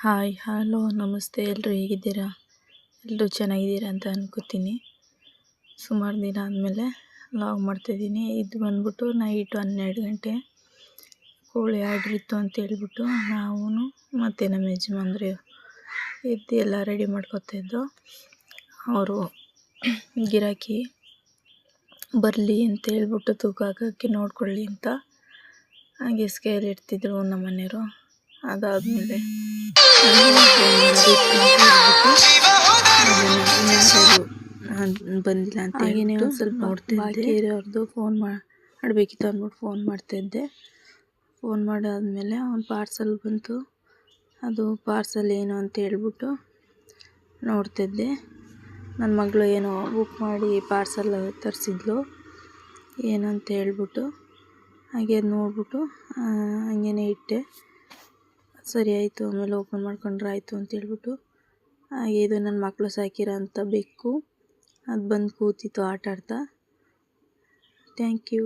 Hi hello ನಮಸ್ತೆ, ಎಲ್ಲರೂ ಹೇಗಿದ್ದೀರಾ? ಎಲ್ಲರೂ ಚೆನ್ನಾಗಿದ್ದೀರಾ ಅಂತ ಅನ್ಕೋತೀನಿ. ಸುಮಾರು ದಿನ ಆದಮೇಲೆ ಲಾಗ್ ಮಾಡ್ತಾಯಿದ್ದೀನಿ. ಇದು ಬಂದ್ಬಿಟ್ಟು ನೈಟು 12 ಗಂಟೆ. ಕೋಳಿ ಆರ್ಡ್ರ್ ಇತ್ತು ಅಂತೇಳ್ಬಿಟ್ಟು ನಾವು ಮತ್ತು ನಮ್ಮ ಯಜಮಾನ್ರು ಎದ್ದು ಎಲ್ಲ ರೆಡಿ ಮಾಡ್ಕೊತಾಯಿದ್ದು. ಅವರು ಗಿರಾಕಿ ಬರಲಿ ಅಂತ ಹೇಳ್ಬಿಟ್ಟು ತೂಕ ಹಾಕೋಕ್ಕೆ ನೋಡ್ಕೊಳ್ಳಿ ಅಂತ ಹಾಗೆ ಸ್ಕೇಲ್ ಇಡ್ತಿದ್ರು ನಮ್ಮ ಮನೆಯವರು. ಅದಾದಮೇಲೆ ಬಂದಿಲ್ಲ ಅಂತ ಹಾಗೇನೆ ಒಂದು ಸ್ವಲ್ಪ ಬಾಕಿ ಇರೋರ್ದು ಫೋನ್ ಮಾಡಬೇಕಿತ್ತು ಅಂದ್ಬಿಟ್ಟು ಫೋನ್ ಮಾಡ್ತಾಯಿದ್ದೆ. ಫೋನ್ ಮಾಡಾದ್ಮೇಲೆ ಒಂದು ಪಾರ್ಸಲ್ ಬಂತು. ಅದು ಪಾರ್ಸಲ್ ಏನು ಅಂತ ಹೇಳ್ಬಿಟ್ಟು ನೋಡ್ತಿದ್ದೆ. ನನ್ನ ಮಗಳು ಏನೋ ಬುಕ್ ಮಾಡಿ ಪಾರ್ಸಲ್ ತರಿಸಿದ್ಲು ಏನು ಅಂತ ಹೇಳ್ಬಿಟ್ಟು. ಹಾಗೆ ಅದು ನೋಡ್ಬಿಟ್ಟು ಹಂಗೇ ಇಟ್ಟೆ. ಸರಿ ಆಯಿತು, ಆಮೇಲೆ ಓಪನ್ ಮಾಡ್ಕೊಂಡ್ರೆ ಆಯಿತು ಅಂತೇಳ್ಬಿಟ್ಟು. ಹಾಗೆ ಇದು ನನ್ನ ಮಕ್ಕಳು ಸಾಕಿರೋ ಅಂಥ ಬೆಕ್ಕು. ಅದು ಬಂದು ಕೂತಿತ್ತು ಆಟ ಆಡ್ತಾ. Thank you.